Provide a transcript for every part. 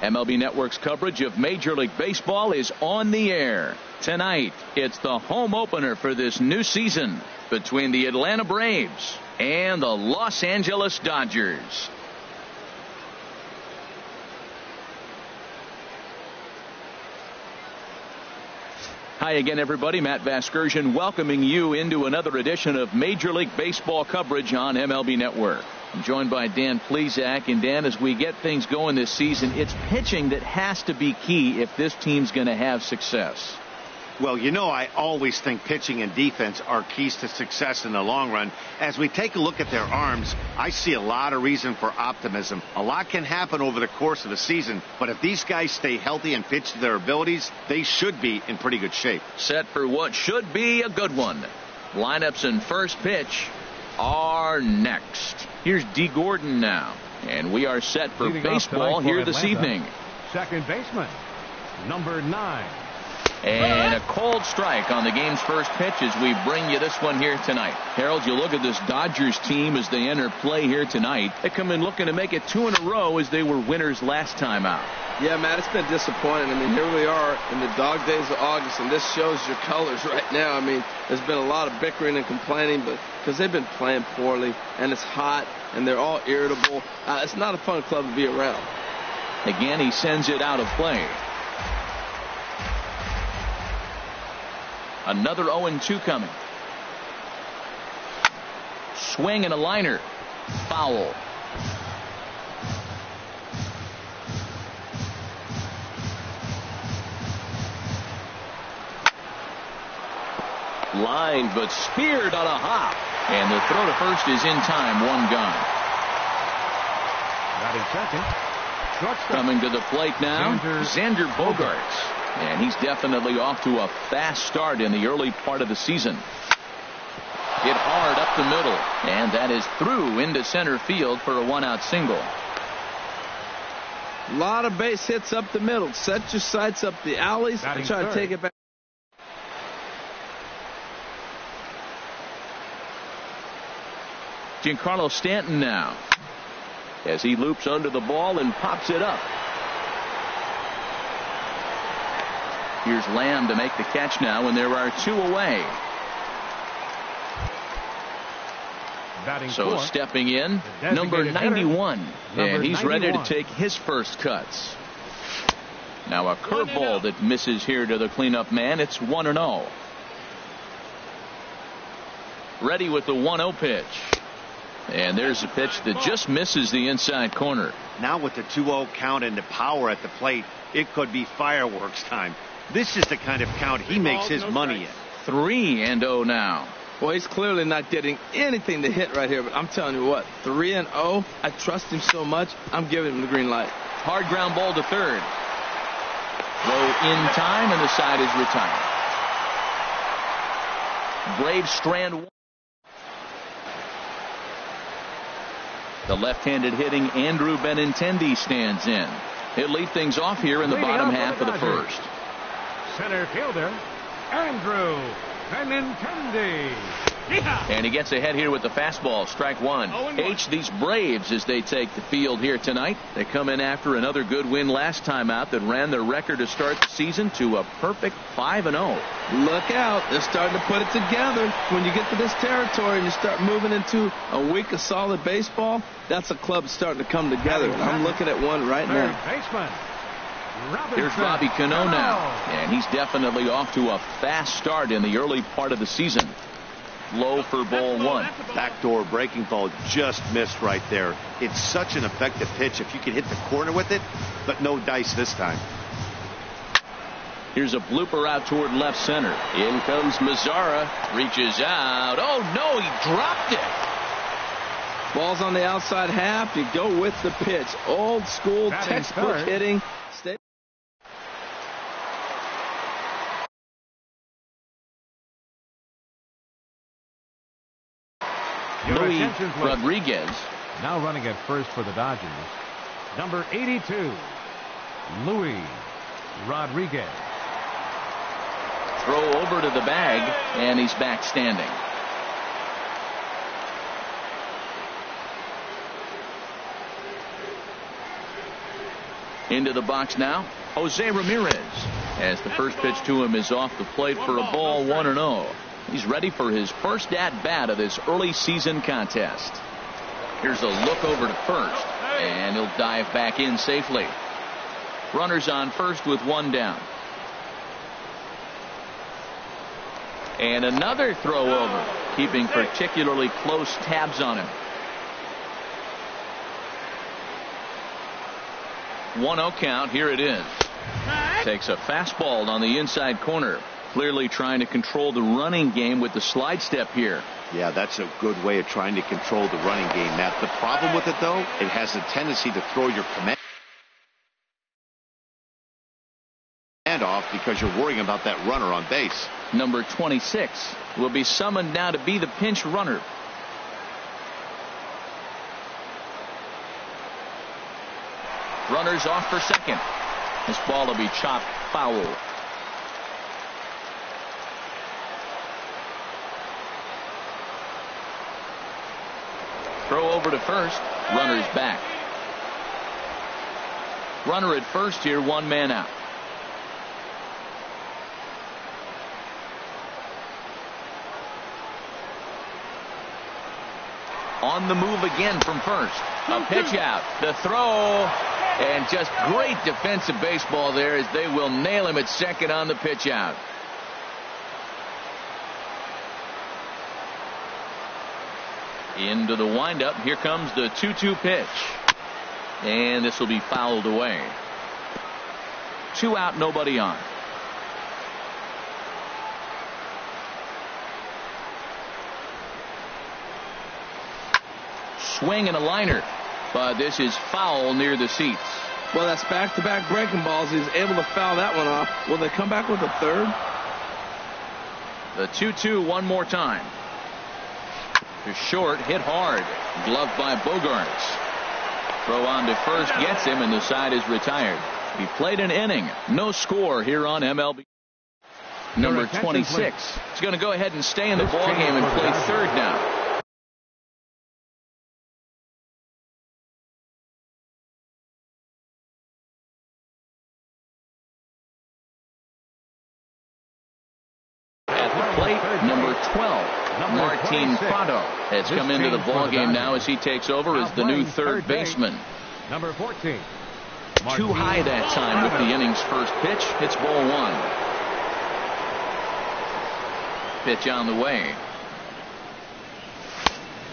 MLB Network's coverage of Major League Baseball is on the air. Tonight, it's the home opener for this new season between the Atlanta Braves and the Los Angeles Dodgers. Hi again, everybody. Matt Vasgersian welcoming you into another edition of Major League Baseball coverage on MLB Network. I'm joined by Dan Plesac. And Dan, as we get things going this season, it's pitching that has to be key if this team's going to have success. Well, you know, I always think pitching and defense are keys to success in the long run. As we take a look at their arms, I see a lot of reason for optimism. A lot can happen over the course of the season, but if these guys stay healthy and pitch to their abilities, they should be in pretty good shape. Set for what should be a good one. Lineups and first pitch are next. Here's D. Gordon now, and we are set for baseball here this evening. Second baseman, number 9. And a cold strike on the game's first pitch as we bring you this one here tonight. Harold, you look at this Dodgers team as they enter play here tonight. They come in looking to make it 2 in a row as they were winners last time out. Yeah, Matt, it's been disappointing. I mean, here we are in the dog days of August, and this shows your colors right now. I mean, there's been a lot of bickering and complaining, but because they've been playing poorly, and it's hot, and they're all irritable. It's not a fun club to be around. Again, he sends it out of play. Another 0-2 coming. Swing and a liner. Foul. Lined but speared on a hop. And the throw to first is in time. 1 gone. Batting second. Shortstop. Coming to the plate now, Xander Bogaerts. And he's definitely off to a fast start in the early part of the season. Hit hard up the middle, and that is through into center field for a 1-out single. A lot of base hits up the middle. Set your sights up the alleys and try to take it back. Giancarlo Stanton now, as he loops under the ball and pops it up. Here's Lamb to make the catch now, and there are 2 away. So stepping in, number 91, and he's ready to take his first cuts. Now a curveball that misses here to the cleanup man. It's 1-0. Ready with the 1-0 pitch. And there's a pitch that just misses the inside corner. Now with the 2-0 count and the power at the plate, it could be fireworks time. This is the kind of count he makes his money in. 3-0 now. Well, he's clearly not getting anything to hit right here, but I'm telling you what, 3-0, I trust him so much, I'm giving him the green light. Hard ground ball to third. Throw in time, and the side is retired. Braves strand 1. The left-handed hitting Andrew Benintendi stands in. He'll lead things off here in the bottom half of the first. Center fielder, Andrew Benintendi. And he gets ahead here with the fastball. Strike 1. H, these Braves, as they take the field here tonight. They come in after another good win last time out that ran their record to start the season to a perfect 5-0. Look out. They're starting to put it together. When you get to this territory and you start moving into a week of solid baseball, that's a club starting to come together. And I'm looking at one right now. Baseman. Here's Robbie Cano now, and he's definitely off to a fast start in the early part of the season. Low for ball 1. Backdoor breaking ball just missed right there. It's such an effective pitch if you can hit the corner with it, but no dice this time. Here's a blooper out toward left center. In comes Mazzara. Reaches out. Oh, no, he dropped it. Ball's on the outside half. You go with the pitch. Old school textbook hitting. Luis Rodriguez. Now running at first for the Dodgers, number 82, Luis Rodriguez. Throw over to the bag, and he's back standing. Into the box now, Jose Ramirez, as the first pitch to him is off the plate for a ball, 1-0. He's ready for his first at-bat of this early season contest. Here's a look over to first, and he'll dive back in safely. Runners on first with one down. And another throw over, keeping particularly close tabs on him. 1-0 count. Here it is. Takes a fastball on the inside corner. Clearly trying to control the running game with the slide step here. Yeah, that's a good way of trying to control the running game, Matt. The problem with it, though, it has a tendency to throw your command off because you're worrying about that runner on base. Number 26 will be summoned now to be the pinch runner. Runners off for second. This ball will be chopped foul. Throw over to first. Runners back. Runner at first here, one man out. On the move again from first. A pitch out. The throw. And just great defensive baseball there as they will nail him at second on the pitch out. Into the windup. Here comes the 2-2 pitch. And this will be fouled away. 2 out, nobody on. Swing and a liner. But this is foul near the seats. Well, that's back-to-back breaking balls. He's able to foul that one off. Will they come back with a third? The 2-2 one more time. To short, hit hard. Gloved by Bogaerts. Throw on to first, gets him, and the side is retired. He played an inning. No score here on MLB. Number 26 is going to go ahead and stay in the ballgame and play third now. Number 12, Martin Prado, has come into the ballgame now as he takes over as the new third baseman. Number 14. Too high that time with the inning's first pitch. It's ball 1. Pitch on the way.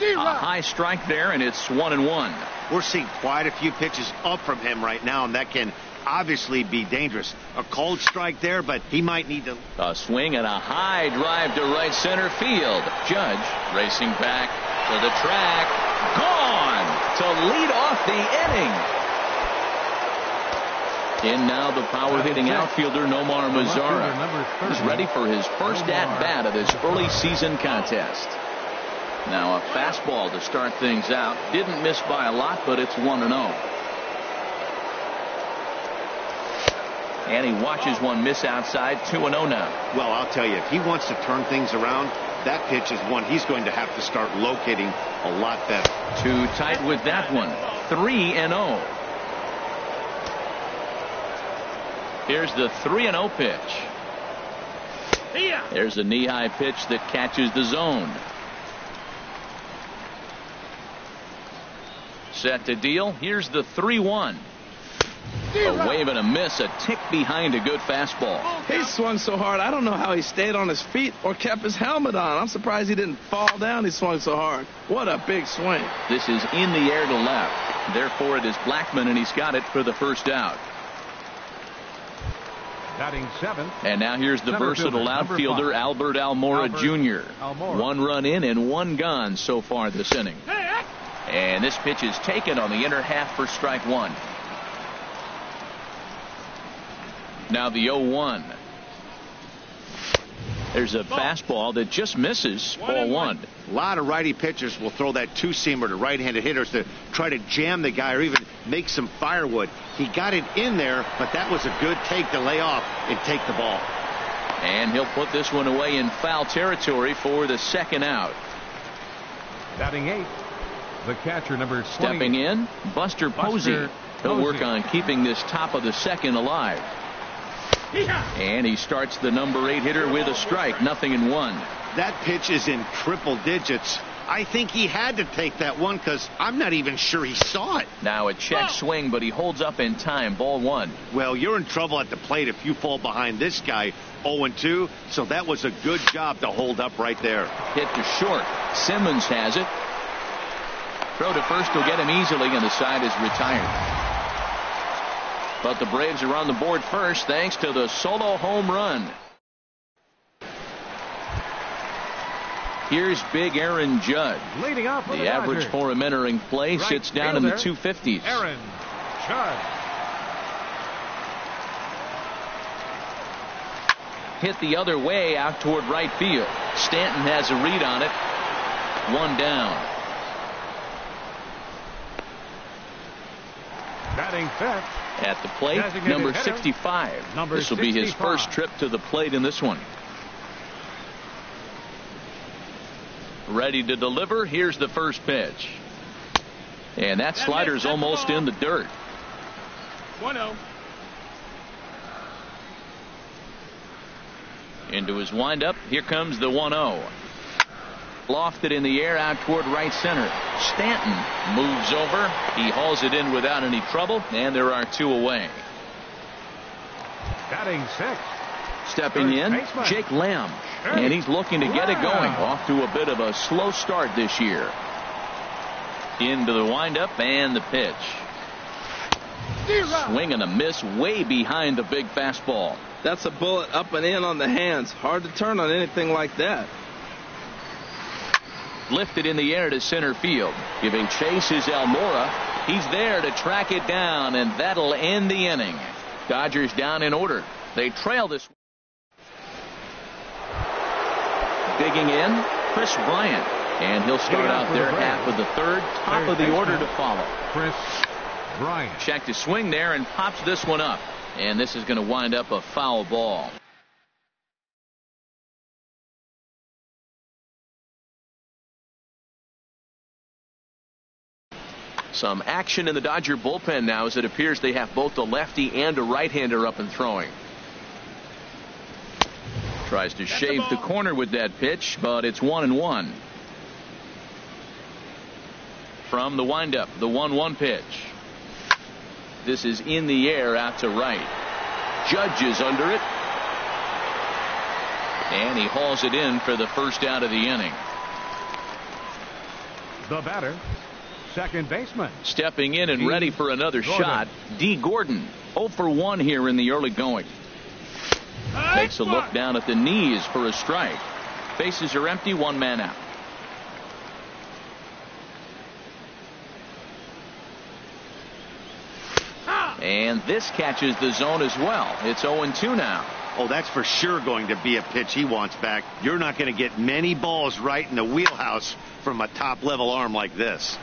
A high strike there, and it's 1-1. We're seeing quite a few pitches up from him right now, and that can obviously be dangerous. A cold strike there, but he might need to. A swing and a high drive to right center field. Judge racing back to the track. Gone to lead off the inning. In now the power hitting outfielder Nomar Mazara. He's ready for his first at-bat of this early season contest. Now a fastball to start things out. Didn't miss by a lot, but it's 1-0. And he watches one miss outside. 2-0 now. Well, I'll tell you, if he wants to turn things around, that pitch is one he's going to have to start locating a lot better. Too tight with that one. 3-0. Here's the 3-0 pitch. There's a knee-high pitch that catches the zone. Set to deal. Here's the 3-1. A wave and a miss, a tick behind a good fastball. He swung so hard, I don't know how he stayed on his feet or kept his helmet on. I'm surprised he didn't fall down. He swung so hard. What a big swing. This is in the air to left. Therefore, it is Blackmon, and he's got it for the first out. Batting 7th. And now here's the versatile outfielder, Albert Almora Jr. 1 run in and 1 gone so far this inning. And this pitch is taken on the inner half for strike 1. Now the 0-1. There's a fastball that just misses. Ball 1. A lot of righty pitchers will throw that two-seamer to right-handed hitters to try to jam the guy or even make some firewood. He got it in there, but that was a good take to lay off and take the ball. And he'll put this one away in foul territory for the second out. Batting 8th. The catcher, number 20. Stepping in, Buster Posey. He'll work on keeping this top of the second alive. And he starts the number 8 hitter with a strike. 0-1. That pitch is in triple digits. I think he had to take that one because I'm not even sure he saw it. Now a check swing, but he holds up in time. Ball 1. Well, you're in trouble at the plate if you fall behind this guy. 0-2, so that was a good job to hold up right there. Hit to short. Simmons has it. Throw to first will get him easily, and the side is retired. But the Braves are on the board first thanks to the solo home run. Here's big Aaron Judge. Leading off for the average Dodgers. for him entering play Right sits down in the fielder, 250s. Aaron Judge. Hit the other way out toward right field. Stanton has a read on it. 1 down. Batting fifth. At the plate, Designated number hitter, 65. number This will be his 65. first trip to the plate in this one. Ready to deliver. Here's the first pitch. And that slider's almost in the dirt. 1-0. Into his windup. Here comes the 1-0. Lofted in the air out toward right center. Stanton moves over. He hauls it in without any trouble, and there are 2 away. Batting sixth. Stepping First in, baseman. Jake Lamb. And he's looking to get it going. Off to a bit of a slow start this year. Into the windup and the pitch. Swing and a miss way behind the big fastball. That's a bullet up and in on the hands. Hard to turn on anything like that. Lifted in the air to center field. Giving chase is Almora. He's there to track it down, and that'll end the inning. Dodgers down in order. They trail this. Digging in, Chris Bryant. And he'll start out there half of the third. Top of the order to follow. Chris Bryant. Checked his swing there and pops this one up. And this is going to wind up a foul ball. Some action in the Dodger bullpen now as it appears they have both a lefty and a right-hander up and throwing. Tries to shave the corner with that pitch, but it's 1-1. From the windup, the 1-1 pitch. This is in the air out to right. Judge is under it. And he hauls it in for the first out of the inning. The batter, second baseman. Stepping in and ready for another shot, D. Gordon. 0 for 1 here in the early going. Takes a look down at the knees for a strike. Bases are empty, 1 man out. And this catches the zone as well. It's 0-2 now. Oh, that's for sure going to be a pitch he wants back. You're not going to get many balls right in the wheelhouse from a top-level arm like this.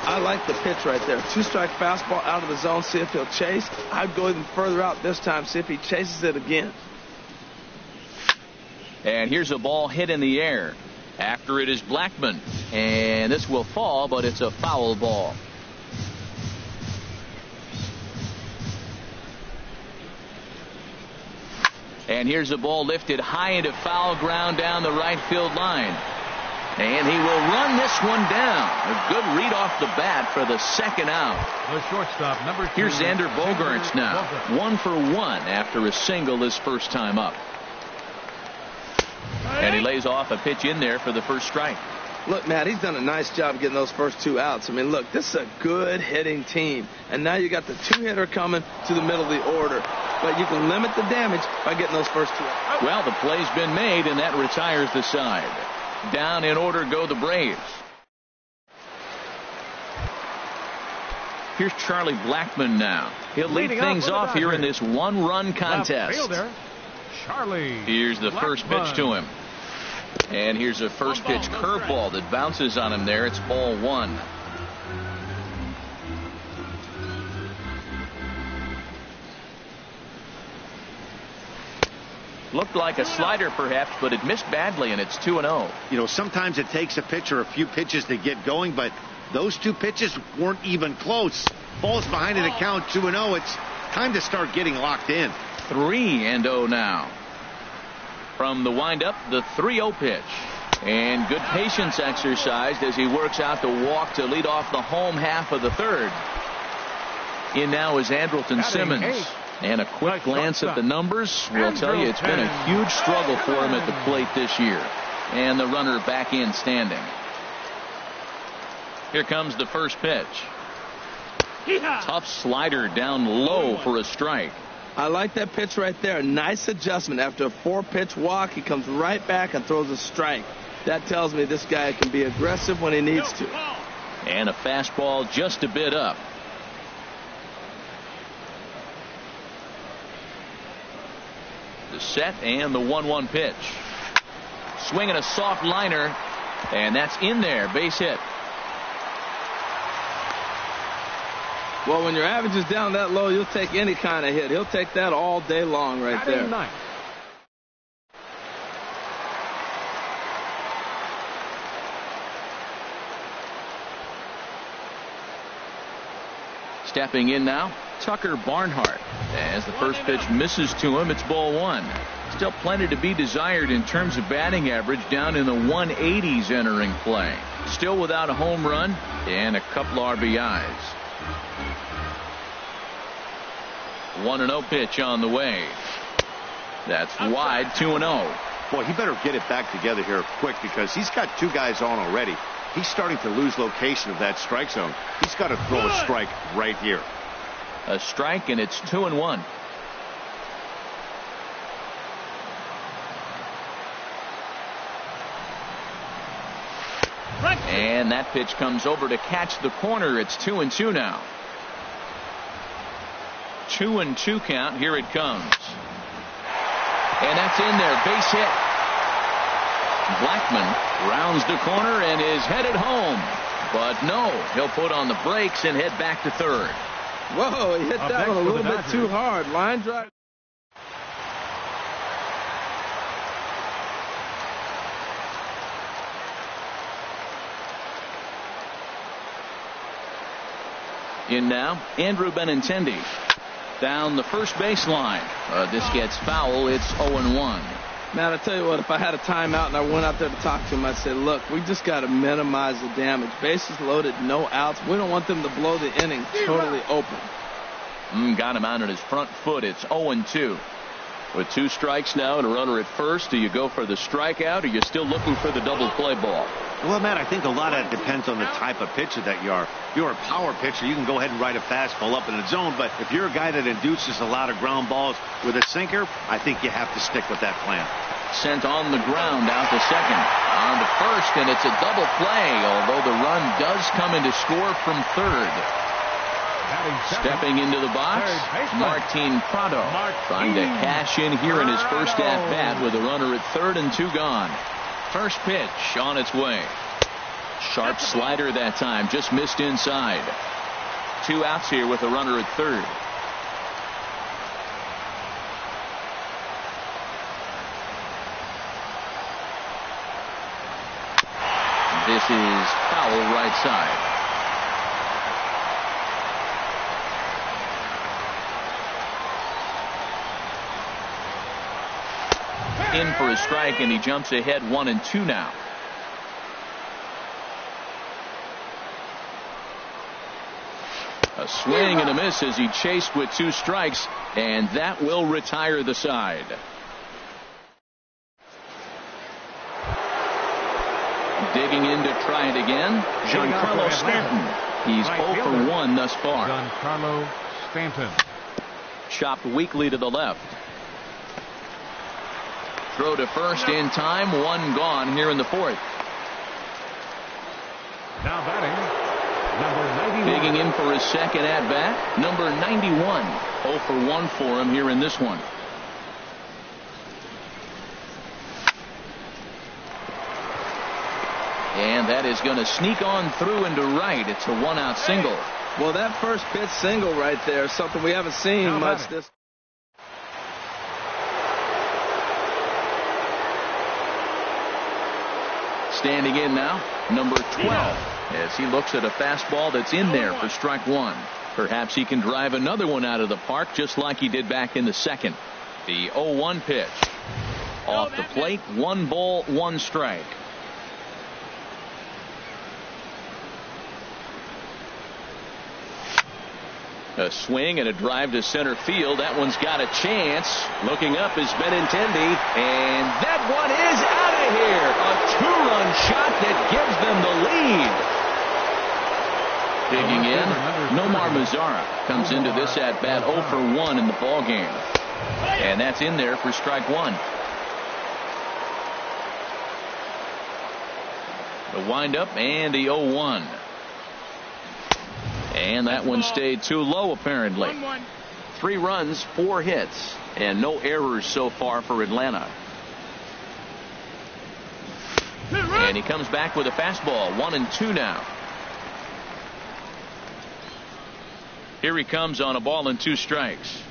I like the pitch right there. 2-strike fastball out of the zone. See if he'll chase. I'd go even further out this time. See if he chases it again. And here's a ball hit in the air. After it is Blackmon. And this will fall, but it's a foul ball. And here's a ball lifted high into foul ground down the right field line. And he will run this one down. A good read off the bat for the second out. The shortstop, number 2. Here's Xander Bogaerts now. Bogaerts. 1 for 1 after a single his first time up. And he lays off a pitch in there for the first strike. Look, Matt, he's done a nice job getting those first 2 outs. I mean, look, this is a good hitting team. And now you got the 2-hitter coming to the middle of the order. But you can limit the damage by getting those first 2 outs. Well, the play's been made, and that retires the side. Down in order go the Braves. Here's Charlie Blackmon now. He'll lead Leading things off off for the here in Dodgers. this one-run Left contest. fielder, Charlie Here's the first pitch to him. And here's a first pitch curveball that bounces on him there. It's ball 1. Looked like a slider perhaps, but it missed badly, and it's 2-0. You know, sometimes it takes a pitcher a few pitches to get going, but those two pitches weren't even close. Falls behind in the count, 2-0. It's time to start getting locked in. 3-0 now. From the windup, the 3-0 pitch. And good patience exercised as he works out the walk to lead off the home half of the third. In now is Andrelton Simmons. And a quick glance at the numbers will tell you it's been a huge struggle for him at the plate this year. And the runner back in standing. Here comes the first pitch. Tough slider down low for a strike. I like that pitch right there. Nice adjustment. After a 4-pitch walk, he comes right back and throws a strike. That tells me this guy can be aggressive when he needs to. And a fastball just a bit up. The set and the 1-1 pitch. Swinging a soft liner, and that's in there. Base hit. Well, when your average is down that low, you'll take any kind of hit. He'll take that all day long right there. Nice. Stepping in now, Tucker Barnhart. As the first pitch misses to him, it's ball one. Still plenty to be desired in terms of batting average, down in the 180s entering play. Still without a home run and a couple RBIs. 1-0 pitch on the way. That's wide, 2-0. Boy, he better get it back together here quick because he's got two guys on already. He's starting to lose location of that strike zone. He's got to throw a strike right here. A strike, and it's 2-1. And that pitch comes over to catch the corner. It's 2-2 now. 2-2 count. Here it comes. And that's in there. Base hit. Blackmon rounds the corner and is headed home. But no, he'll put on the brakes and head back to third. Whoa, he hit that one a little bit too hard. Line drive. In now, Andrew Benintendi. Down the first baseline. This gets foul. It's 0-1. Man, I tell you what, if I had a timeout and I went out there to talk to him, I'd say, look, we just got to minimize the damage. Bases loaded, no outs. We don't want them to blow the inning totally open. Got him out on his front foot. It's 0-2. With 2 strikes now and a runner at first, do you go for the strikeout or are you still looking for the double play ball? Well, Matt, I think a lot of that depends on the type of pitcher that you are. If you're a power pitcher, you can go ahead and ride a fastball up in the zone. But if you're a guy that induces a lot of ground balls with a sinker, I think you have to stick with that plan. Sent on the ground out to second. On to first, and it's a double play, although the run does come in to score from third. Stepping into the box, Martin Prado, trying to cash in here in his first at-bat with a runner at third and 2 gone. First pitch on its way. Sharp slider that time, just missed inside. 2 outs here with a runner at third. This is foul right side. In for a strike, and he jumps ahead 1-2 now. A swing and a miss as he chased with 2 strikes, and that will retire the side. Digging in to try it again, Giancarlo Stanton. He's 0 for 1 thus far. Giancarlo Stanton. Chopped weakly to the left. Throw to first in time, 1 gone here in the fourth. Now batting, number 91. Digging in for his second at bat, number 91. 0 for 1 for him here in this one. And that is going to sneak on through into right. It's a 1-out single. Well, that first pitch single right there is something we haven't seen much this. Standing in now, number 12, as he looks at a fastball that's in there for strike one. Perhaps he can drive another one out of the park just like he did back in the second. The 0-1 pitch. Off the plate, 1 ball, 1 strike. A swing and a drive to center field. That one's got a chance. Looking up is Benintendi, and that one is out of here. A 2-run shot that gives them the lead. Digging in, Nomar Mazara comes into this at bat 0 for 1 in the ball game, and that's in there for strike one. The windup and the 0-1. And that one stayed too low, apparently. 3 runs, 4 hits, and no errors so far for Atlanta. And he comes back with a fastball, 1-2 now. Here he comes on a ball and 2 strikes.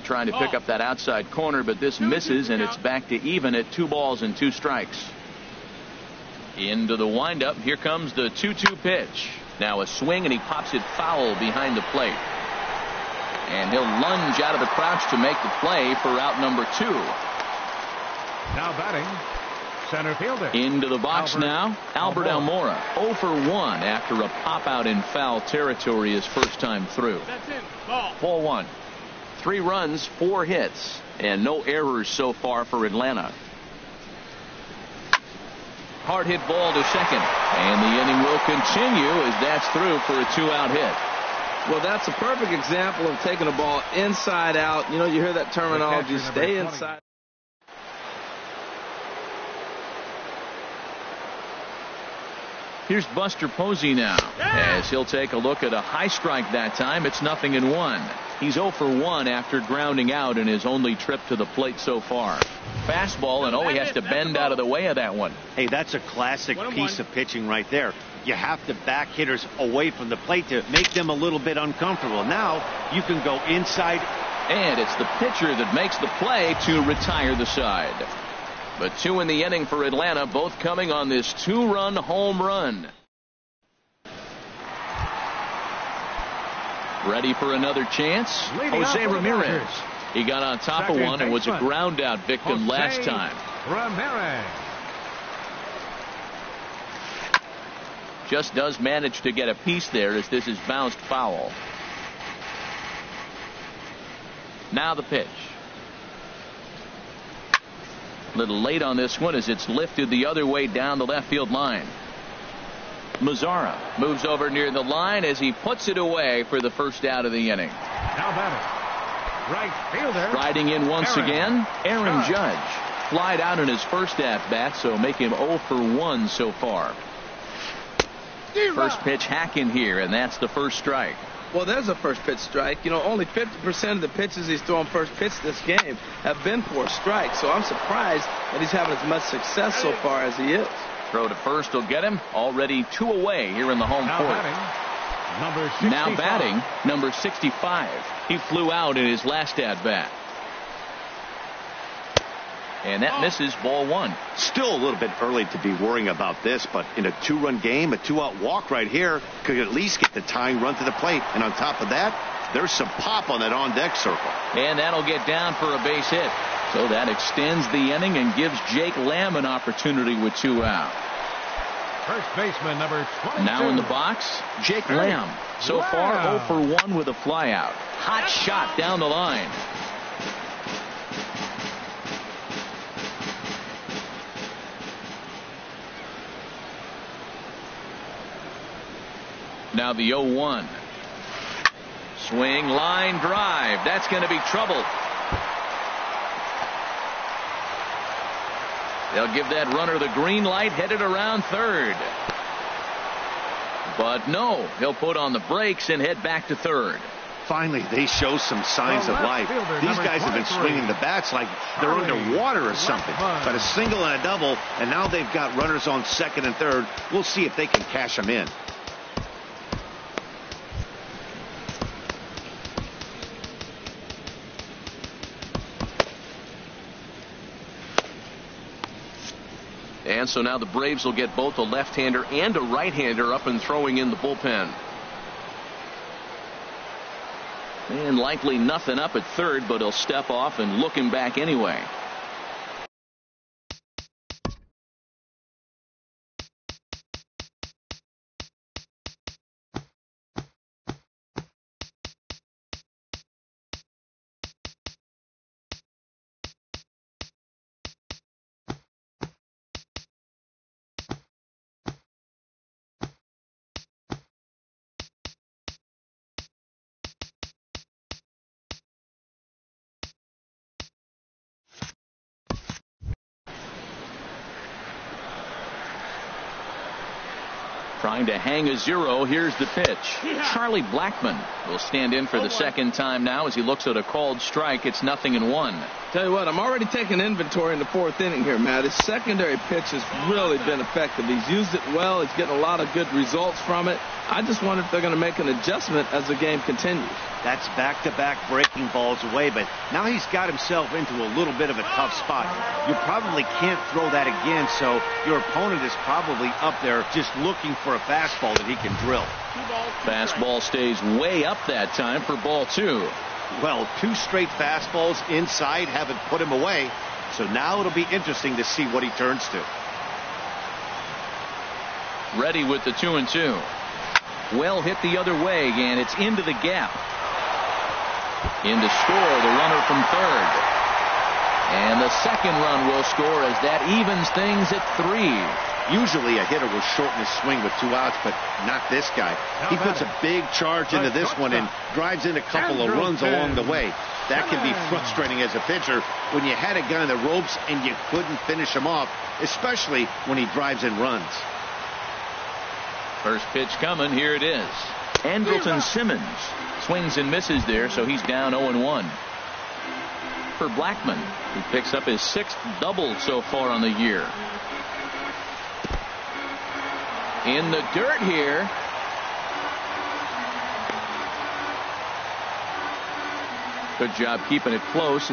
Trying to pick up that outside corner, but this misses, and it's back to even at 2 balls and 2 strikes. Into the windup. Here comes the 2-2 pitch. Now a swing, and he pops it foul behind the plate. And he'll lunge out of the crouch to make the play for out number 2. Now batting, center fielder. Into the box now, Albert Almora. 0 for 1 after a pop out in foul territory his first time through. That's it. Ball. Ball 1. 3 runs, 4 hits, and no errors so far for Atlanta. Hard hit ball to second, and the inning will continue as that's through for a 2-out hit. Well, that's a perfect example of taking a ball inside out. You know, you hear that terminology, stay inside. Here's Buster Posey now, as he'll take a look at a high strike that time. It's 0-1. He's 0 for 1 after grounding out in his only trip to the plate so far. Fastball, and he has to bend out of the way of that one. Hey, that's a classic piece of pitching right there. You have to back hitters away from the plate to make them a little bit uncomfortable. Now you can go inside. And it's the pitcher that makes the play to retire the side. But 2 in the inning for Atlanta, both coming on this 2-run home run. Ready for another chance? Jose Ramirez. He got on top of one and was a ground out victim last time. Ramirez. Just does manage to get a piece there as this is bounced foul. Now the pitch. A little late on this one as it's lifted the other way down the left field line. Mazara moves over near the line as he puts it away for the first out of the inning. Now batter, right fielder. Riding in once again, Aaron Judge. Flied out in his first at bat, so make him 0 for 1 so far. First pitch hack in here, and that's the first strike. Well, there's a first pitch strike. You know, only 50% of the pitches he's throwing first pitch this game have been for strikes. So I'm surprised that he's having as much success so far as he is. Throw to first will get him. Already 2 away here in the home court. Now batting, number 65. He flew out in his last at bat. And that misses, ball 1. Still a little bit early to be worrying about this, but in a 2-run game, a 2-out walk right here could at least get the tying run to the plate. And on top of that, there's some pop on that on-deck circle. And that'll get down for a base hit. So that extends the inning and gives Jake Lamb an opportunity with 2 out. First baseman number 22. Now in the box, Jake Lamb. So far 0 for 1 with a flyout. Hot shot down the line. Now the 0-1. Swing, line drive. That's going to be trouble. They'll give that runner the green light, headed around third. But no, he'll put on the brakes and head back to third. Finally, they show some signs of life. These guys have been swinging the bats like they're underwater or something. But a single and a double, and now they've got runners on second and third. We'll see if they can cash them in. And so now the Braves will get both a left-hander and a right-hander up and throwing in the bullpen. And likely nothing up at third, but he'll step off and look him back anyway. Trying to hang a zero. Here's the pitch. Charlie Blackmon will stand in for the second time now as he looks at a called strike. It's 0-1. Tell you what, I'm already taking inventory in the fourth inning here, Matt. His secondary pitch has really been effective. He's used it well. He's getting a lot of good results from it. I just wonder if they're going to make an adjustment as the game continues. That's back-to-back breaking balls away, but now he's got himself into a little bit of a tough spot. You probably can't throw that again, so your opponent is probably up there just looking for a fastball that he can drill. Fastball stays way up that time for ball 2. Well, 2 straight fastballs inside haven't put him away, so now it'll be interesting to see what he turns to. Ready with the 2-2. Well hit the other way, and it's into the gap. In to score, the runner from third. And the second run will score as that evens things at 3. Usually a hitter will shorten his swing with 2 outs, but not this guy. He puts a big charge into this one and drives in a couple of runs along the way. That can be frustrating as a pitcher when you had a guy in the ropes and you couldn't finish him off, especially when he drives in runs. First pitch coming. Here it is. Andrelton Simmons swings and misses there, so he's down 0-1. For Blackmon, who picks up his 6th double so far on the year. In the dirt here. Good job keeping it close.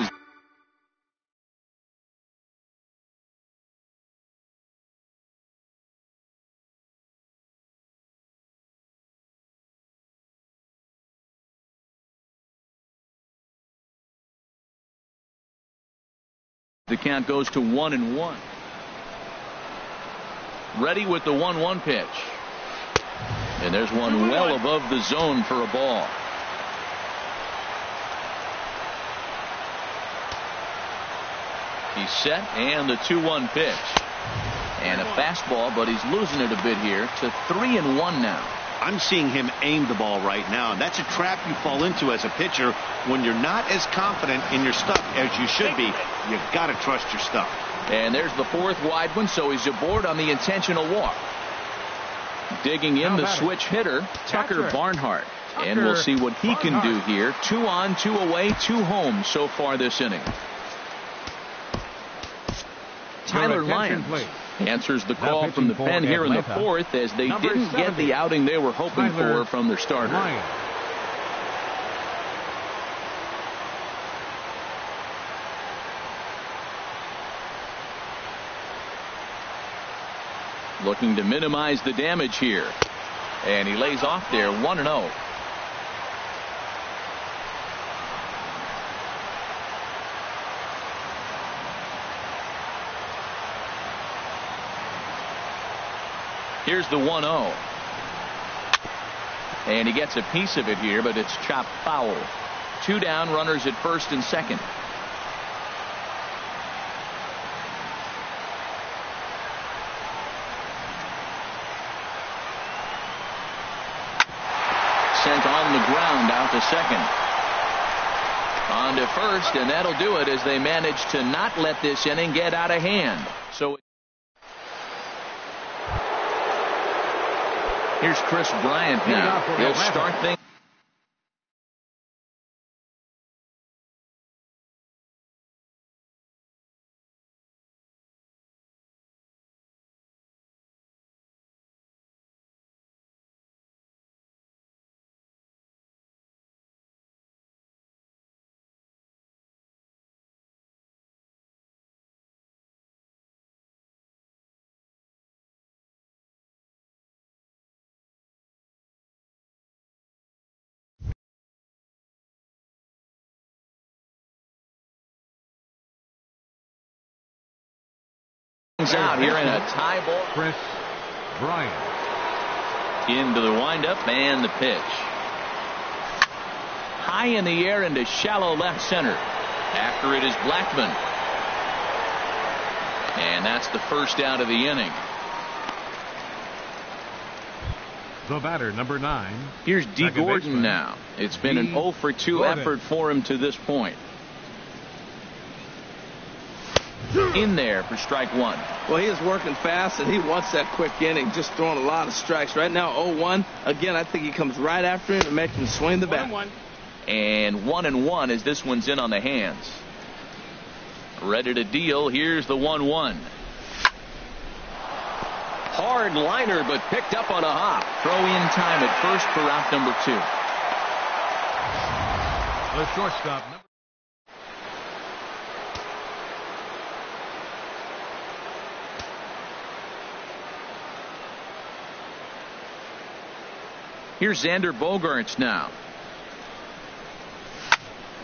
The count goes to 1-1. Ready with the 1-1 pitch. And there's one well above the zone for a ball. He's set, and the 2-1 pitch. And a fastball, but he's losing it a bit here to 3-1 now. I'm seeing him aim the ball right now, and that's a trap you fall into as a pitcher when you're not as confident in your stuff as you should be. You've got to trust your stuff. And there's the 4th wide one, so he's aboard on the intentional walk. Digging in the switch hitter, Tucker Barnhart. And we'll see what he can do here. 2 on, 2 away, 2 home so far this inning. Tyler Lyons answers the call from the pen here in the 4th as they didn't get the outing they were hoping for from their starter. Looking to minimize the damage here. And he lays off there 1-0. Here's the 1-0. And he gets a piece of it here, but it's chopped foul. 2 down, runners at first and second. Sent on the ground out to second. On to first, and that'll do it as they manage to not let this inning get out of hand. So here's Chris Bryant now. He'll start things. Out here in a tie ball. Chris Bryant. Into the windup and the pitch. High in the air into shallow left center. After it is Blackmon. And that's the first out of the inning. The batter, number 9. Here's D. Gordon now. It's been an 0 for 2 effort for him to this point. In there for strike 1. Well, he is working fast, and he wants that quick inning, just throwing a lot of strikes. Right now, 0-1. Again, I think he comes right after him and makes him swing the bat. And 1-1 as this one's in on the hands. Ready to deal. Here's the 1-1. Hard liner, but picked up on a hop. Throw in time at first for out number 2. The shortstop. Here's Xander Bogaerts now.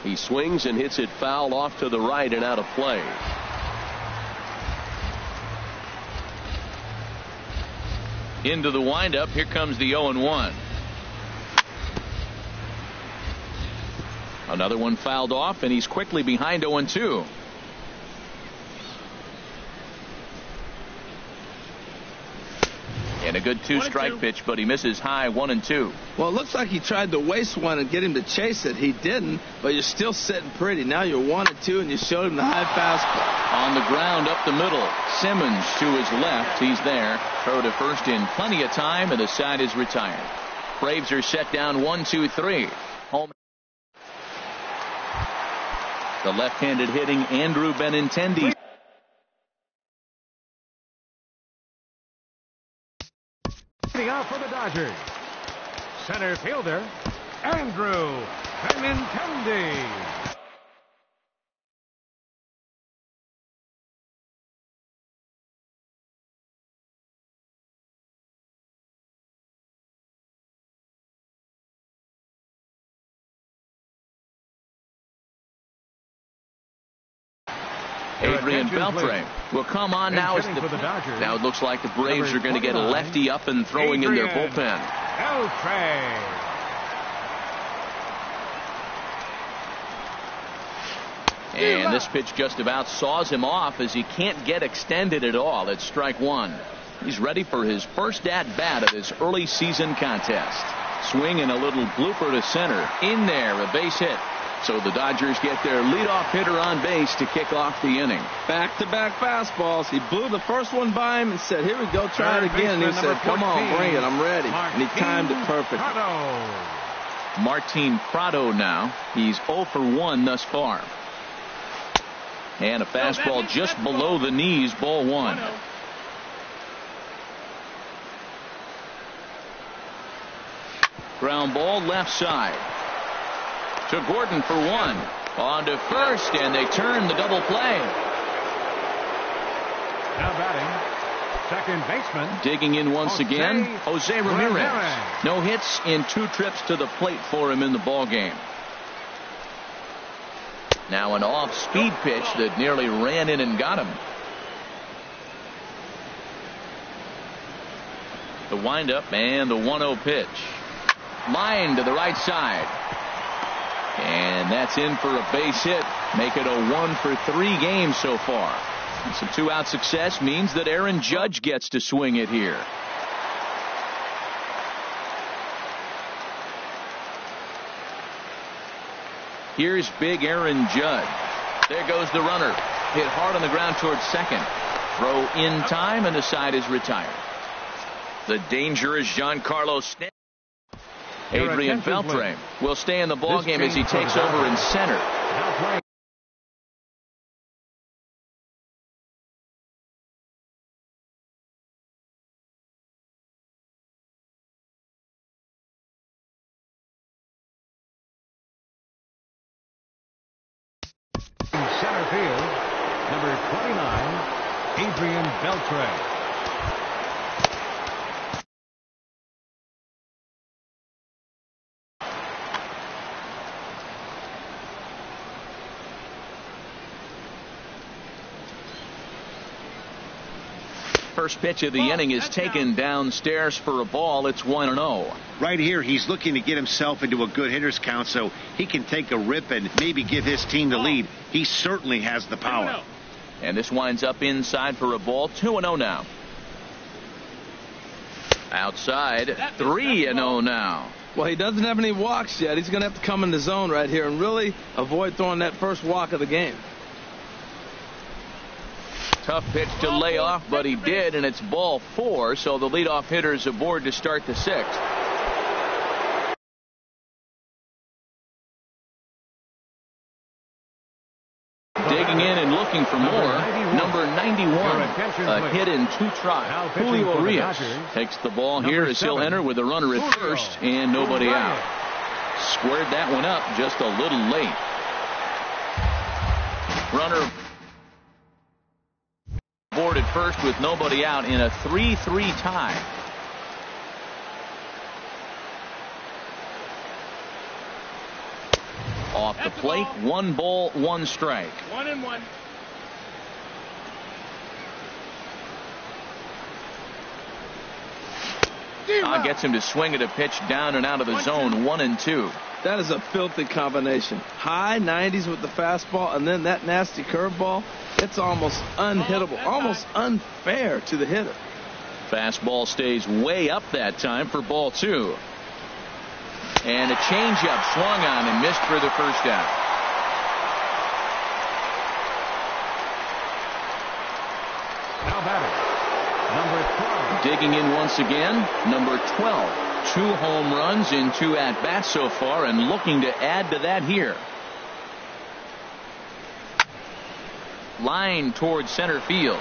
He swings and hits it foul off to the right and out of play. Into the windup. Here comes the 0-1. Another one fouled off, and he's quickly behind 0-2. And a good 2-strike pitch, but he misses high 1-2. Well, it looks like he tried to waste one and get him to chase it. He didn't, but you're still sitting pretty. Now you're 1-2, and you showed him the high fastball. On the ground up the middle. Simmons to his left. He's there. Throw to first in plenty of time, and the side is retired. Braves are set down 1-2-3. Home. The left-handed hitting Andrew Benintendi. Out for the Dodgers. Center fielder, Andrew Benintendi. Adrian Beltre will come on now. Now it looks like the Braves are going to get a lefty up and throwing in their bullpen. Beltre. And this pitch just about saws him off as he can't get extended at all. It's strike 1. He's ready for his first at-bat of this early season contest. Swing and a little blooper to center. In there, a base hit. So the Dodgers get their leadoff hitter on base to kick off the inning. Back-to-back fastballs. He blew the first one by him and said, here we go, try it again. And he said, come on, bring it, I'm ready. And he timed it perfectly. Martin Prado now. He's 0 for 1 thus far. And a fastball just below the knees, ball 1. Ground ball left side. To Gordon for 1. On to first, and they turn the double play. Now batting, second baseman. Digging in once again, Jose Ramirez. No hits in 2 trips to the plate for him in the ballgame. Now an off-speed pitch that nearly ran in and got him. The windup and the 1-0 pitch. Line to the right side. And that's in for a base hit. Make it a 1 for 3 game so far. And some 2-out success means that Aaron Judge gets to swing it here. Here's big Aaron Judge. There goes the runner. Hit hard on the ground towards second. Throw in time, and the side is retired. The dangerous Giancarlo Stanton. Adrian Beltre will stay in the ballgame as he takes over in center. In center field, number 29, Adrian Beltre. first pitch of the inning is taken downstairs for a ball. It's 1-0. Right here, he's looking to get himself into a good hitter's count so he can take a rip and maybe give his team the lead. He certainly has the power. And this winds up inside for a ball. 2-0 now. Outside, 3-0 now. Well, he doesn't have any walks yet. He's going to have to come in the zone right here and really avoid throwing that first walk of the game. Tough pitch to lay off, but he did, and it's ball 4, so the leadoff hitter is aboard to start the 6th. Digging in and looking for more. Number 91, a hit in 2 tries. Julio Urias takes the ball here as he'll enter with a runner at first and nobody out. Squared that one up just a little late. Runner aboard at first with nobody out in a 3-3 tie. Off the plate, 1 ball, 1 strike. 1-1. Gets him to swing at a pitch down and out of the zone. 1-2. That is a filthy combination. High 90s with the fastball and then that nasty curveball. It's almost unhittable, almost unfair to the hitter. Fastball stays way up that time for ball 2. And a changeup swung on and missed for the first out. Now batting, number 12. Digging in once again, number 12. 2 home runs in 2 at-bats so far and looking to add to that here. Line towards center field.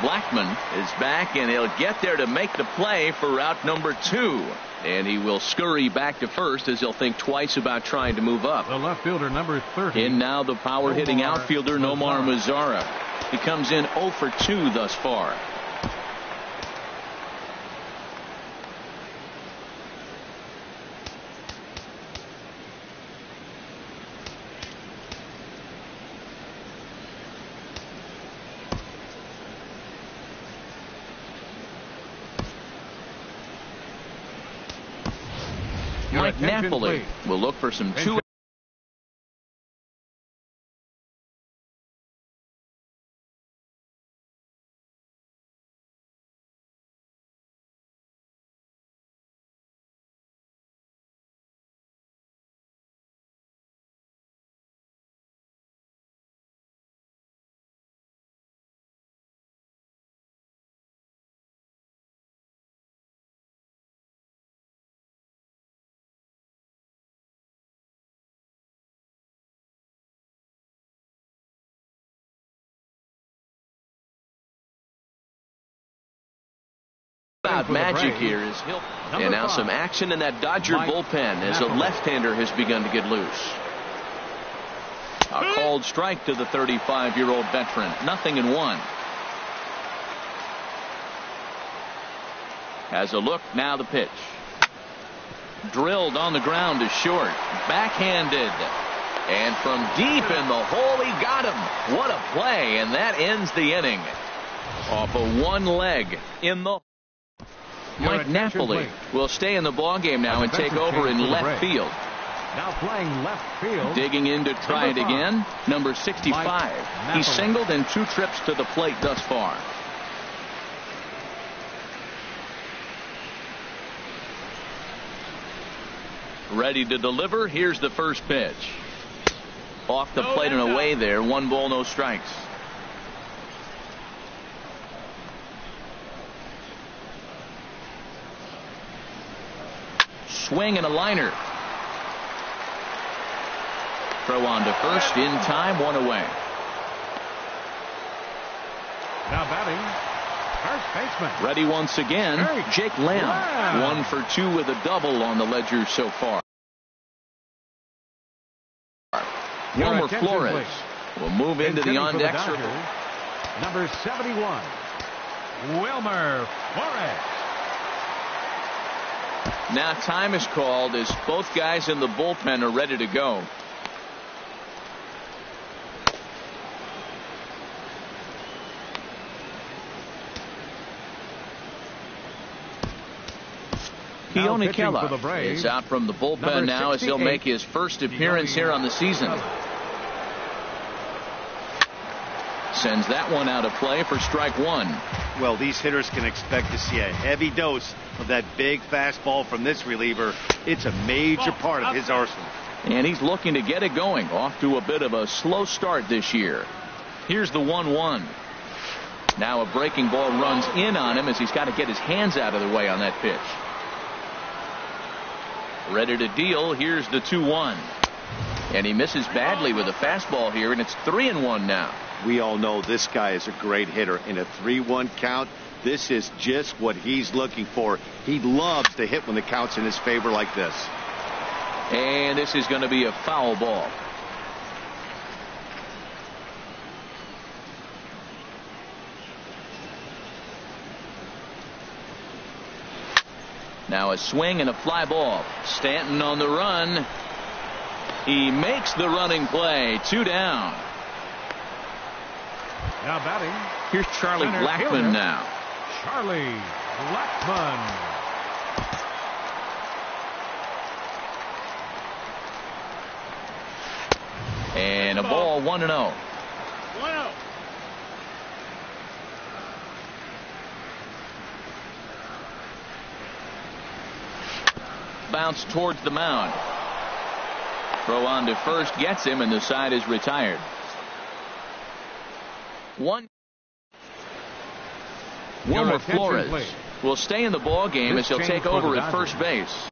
Blackman is back, and he'll get there to make the play for out number 2. And he will scurry back to first as he'll think twice about trying to move up. The left fielder, number 30. In now the power-hitting outfielder, Nomar Mazara. He comes in 0 for 2 thus far. Mike Napoli will look for some 2. About magic here is Hill. And now some action in that Dodger bullpen as a left-hander has begun to get loose. A called strike to the 35-year-old veteran. 0-1. Has a look, now the pitch. Drilled on the ground to short. Backhanded. And from deep in the hole, he got him. What a play, and that ends the inning. Off of one leg in the. Mike Napoli will stay in the ballgame now and take over in left field. Now playing left field. Digging in to try it again. Number 65. He's singled in 2 trips to the plate thus far. Ready to deliver. Here's the first pitch. Off the plate and away there. 1 ball, no strikes. Swing and a liner. Throw on to first in time, 1 away. Now batting, first baseman. Ready once again, Jake Lamb. 1 for 2 with a double on the ledger so far. Wilmer Flores will move into the on-deck circle. Number 71, Wilmer Flores. Now time is called as both guys in the bullpen are ready to go. Keone pitching for the Kela Braves, is out from the bullpen number now as he'll 68, make his first appearance here on the season. Sends that one out of play for strike one. Well, these hitters can expect to see a heavy dose of that big fastball from this reliever. It's a major part of his arsenal. And he's looking to get it going. Off to a bit of a slow start this year. Here's the 1-1. Now a breaking ball runs in on him as he's got to get his hands out of the way on that pitch. Ready to deal. Here's the 2-1. And he misses badly with a fastball here, and it's 3-1 now. We all know this guy is a great hitter. In a 3-1 count, this is just what he's looking for. He loves to hit when the count's in his favor like this. And this is going to be a foul ball. Now a swing and a fly ball. Stanton on the run. He makes the running play. 2 down. Now batting. Here's Charlie center Blackmon fielder, now. Charlie Blackmon. And a ball 1-0. Bounce towards the mound. Throw on to first gets him, and the side is retired. Wilmer Flores will stay in the ball game as he'll take over at first base.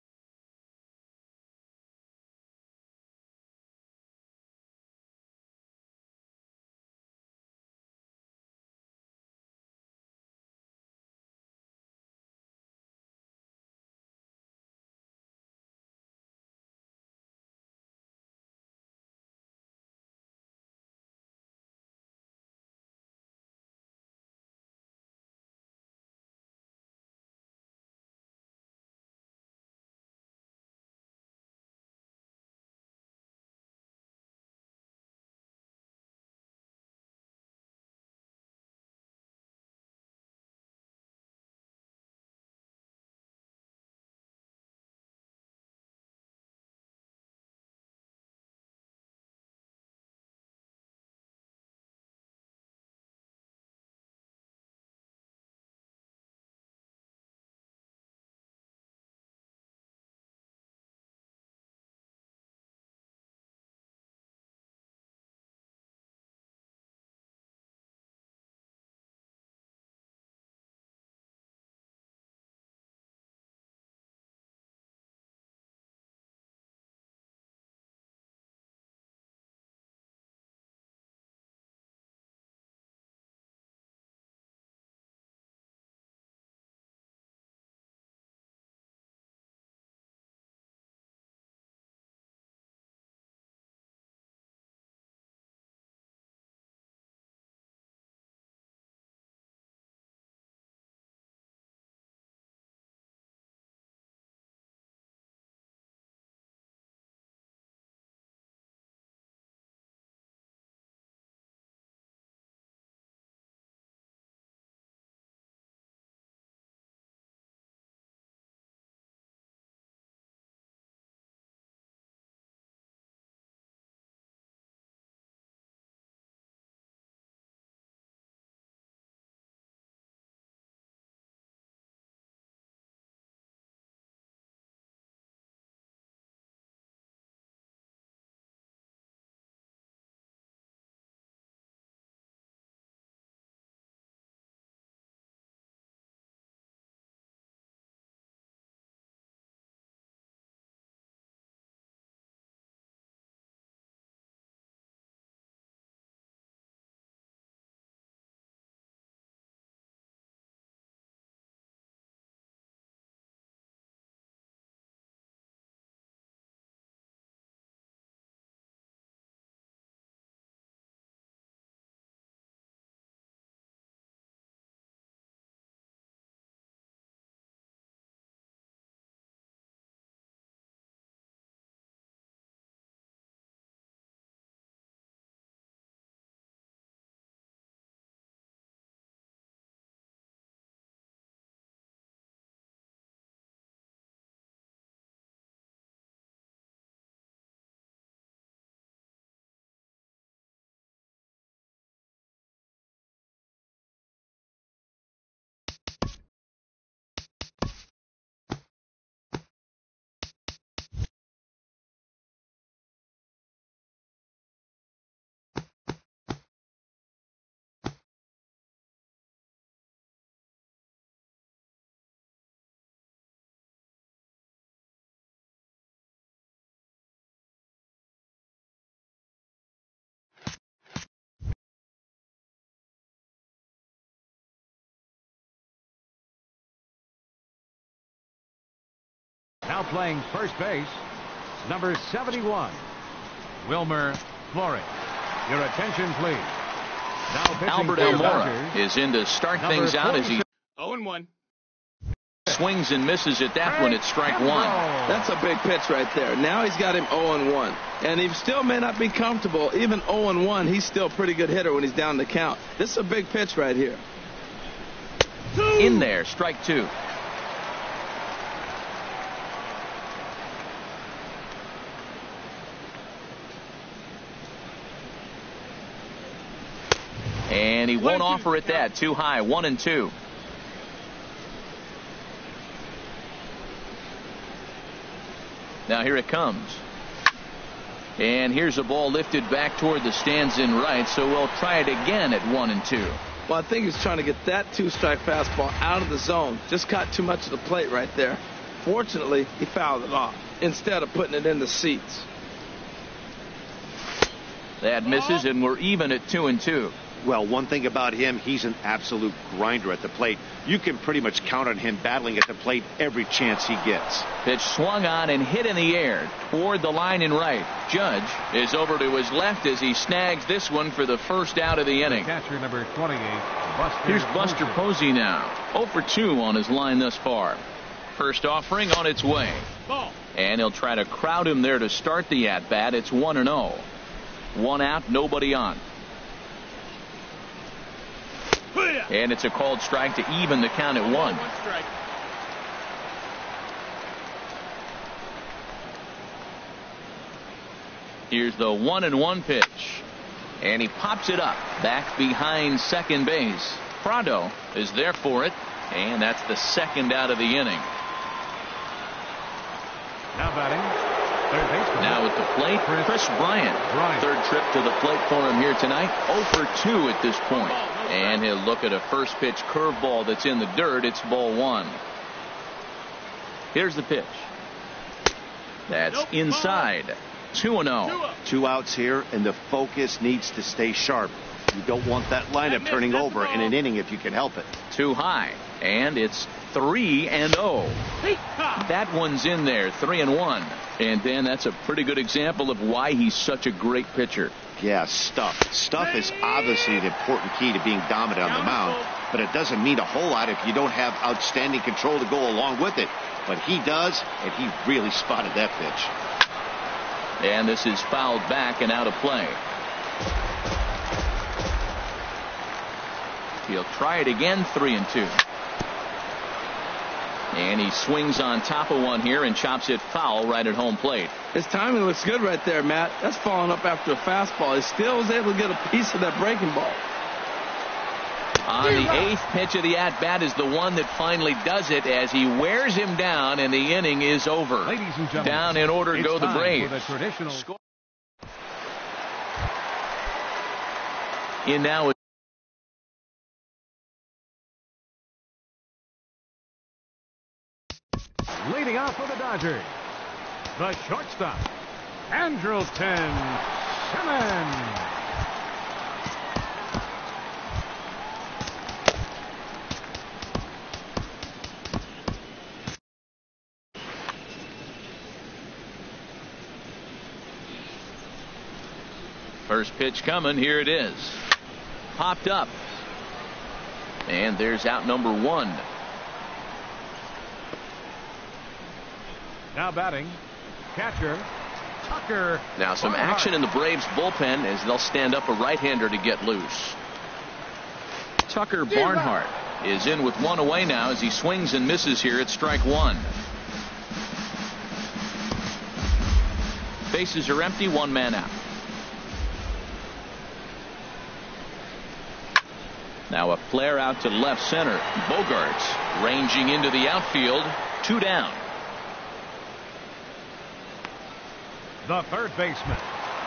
Now playing first base, number 71, Wilmer Flores. Your attention, please. Now pitching Albert for the Almora Dodgers, is in to start number things out as he 0-1. swings and misses at that one. It's strike one. That's a big pitch right there. Now he's got him 0-1. And he still may not be comfortable. Even 0-1, he's still a pretty good hitter when he's down the count. This is a big pitch right here. In there, strike two. And he won't offer it that. Too high. 1-2. Now here it comes. And here's a ball lifted back toward the stands in right, so we'll try it again at 1-2. Well, I think he's trying to get that two-strike fastball out of the zone. Just caught too much of the plate right there. Fortunately, he fouled it off instead of putting it in the seats. That misses, and we're even at 2-2. Well, one thing about him, he's an absolute grinder at the plate. You can pretty much count on him battling at the plate every chance he gets. Pitch swung on and hit in the air toward the line in right. Judge is over to his left as he snags this one for the first out of the inning. catcher number 28, Buster Here's Buster Posey now. 0 for 2 on his line thus far. First offering on its way. Ball. And he'll try to crowd him there to start the at-bat. It's 1-0. One out, nobody on. And it's a called strike to even the count at 1. One strike. Here's the 1-1 pitch. And he pops it up back behind second base. Prado is there for it. And that's the second out of the inning. Now batting, third baseman. Now at the plate, Chris Bryant. Third trip to the plate for him here tonight. 0 for 2 at this point. And he'll look at a first pitch curveball that's in the dirt. It's ball one. Here's the pitch. That's inside. 2-0. 2 outs here, and the focus needs to stay sharp. You don't want that lineup turning over in an inning if you can help it. Too high. And it's 3-0. That one's in there. 3-1. And Dan, that's a pretty good example of why he's such a great pitcher. Yeah, stuff. Stuff is obviously the important key to being dominant on the mound, but it doesn't mean a whole lot if you don't have outstanding control to go along with it. But he does, and he really spotted that pitch. And this is fouled back and out of play. He'll try it again. 3-2. And he swings on top of one here and chops it foul right at home plate. His timing looks good right there, Matt. That's following up after a fastball. He still was able to get a piece of that breaking ball. On the 8th pitch of the at-bat is the one that finally does it as he wears him down, and the inning is over. Ladies and gentlemen, down in order go the Braves. For the traditional In now. Leading off for the Dodgers, the shortstop, Andrelton Simmons. First pitch coming. Here it is. Popped up. And there's out number 1. Now batting, catcher Tucker. Now some action in the Braves bullpen as they'll stand up a right-hander to get loose. Tucker Barnhart is in with one away now as he swings and misses here at strike 1. Bases are empty, 1 man out. Now a flare out to left center. Bogarts ranging into the outfield. 2 down. The third baseman,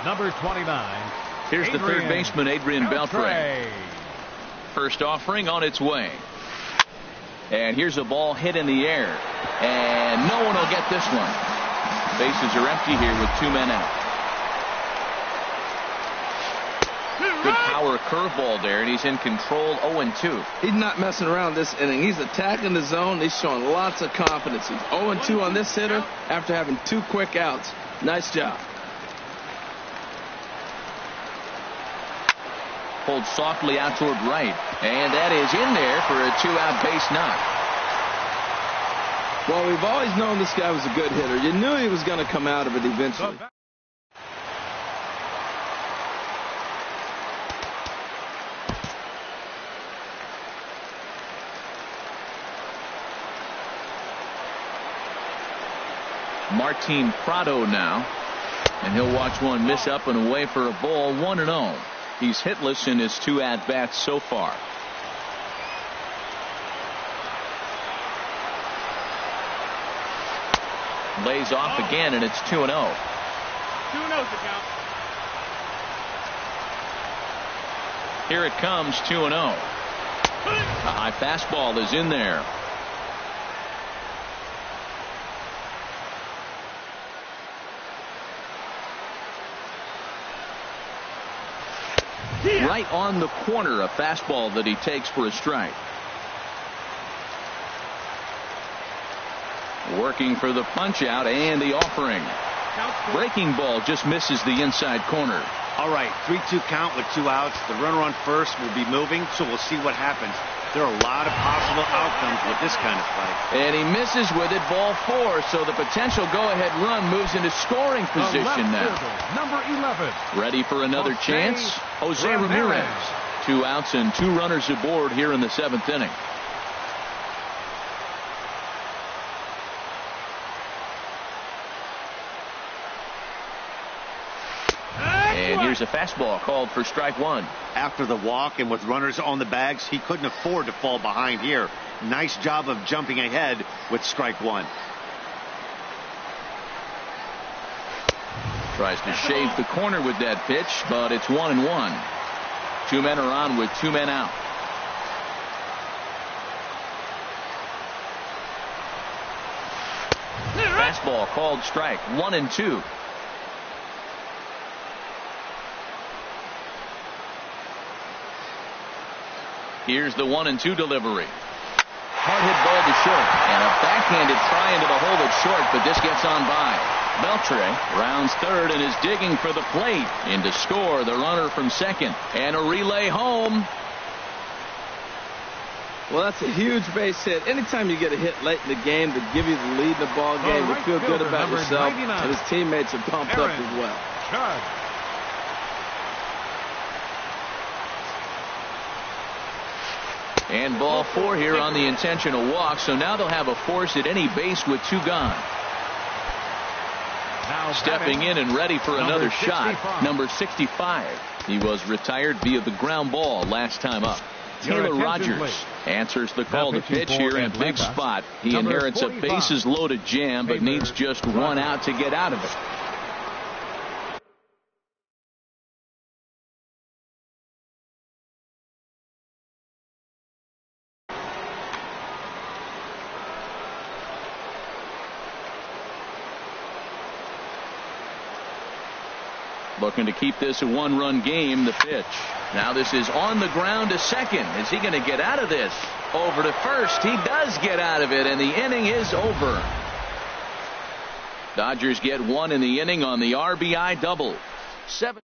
number 29. Here's the third baseman, Adrian Beltre. First offering on its way. And here's a ball hit in the air. And no one will get this one. Bases are empty here with 2 men out. good power curveball there, and he's in control. 0-2. He's not messing around this inning. He's attacking the zone. He's showing lots of confidence. He's 0-2 on this hitter after having 2 quick outs. Nice job. Pulled softly out toward right, and that is in there for a 2-out base knock. Well, we've always known this guy was a good hitter. You knew he was going to come out of it eventually. Martin Prado now, and he'll watch one miss up and away for a ball. 1-0. He's hitless in his 2 at-bats so far. Lays off again, and it's 2-0. 2-0 to count. Here it comes, 2-0. A high fastball is in there. Right on the corner, a fastball that he takes for a strike. Working for the punch out and the offering. Breaking ball just misses the inside corner. All right, 3-2 count with 2 outs. The runner on first will be moving, so we'll see what happens. There are a lot of possible outcomes with this kind of play. And he misses with it, ball 4, so the potential go-ahead run moves into scoring position now. Number 11. Ready for another chance? Jose Ramirez. 2 outs and 2 runners aboard here in the 7th inning. And here's a fastball called for strike 1. After the walk and with runners on the bags, he couldn't afford to fall behind here. Nice job of jumping ahead with strike 1. Tries to shave the corner with that pitch, but it's 1-1. 2 men are on with 2 men out. Fastball called strike. 1-2. Here's the 1-2 delivery. Hard hit ball to short, and a backhanded try into the hole at short, but this gets on by. Beltre rounds third and is digging for the plate. In to score the runner from second, and a relay home. Well, that's a huge base hit. Anytime you get a hit late in the game to give you the lead in the ball game, you feel good about yourself, and his teammates are pumped up as well. Judge. And ball 4 here on the intentional walk, so now they'll have a force at any base with 2 gone. Now stepping in and ready for another shot, number 65. He was retired via the ground ball last time up. Taylor Rogers answers the call to pitch here in a big spot. He inherits a bases loaded jam, but needs just 1 out to get out of it. Looking to keep this a 1-run game. The pitch. Now this is on the ground to second. Is he going to get out of this? Over to first. He does get out of it, and the inning is over. Dodgers get 1 in the inning on the RBI double. 7.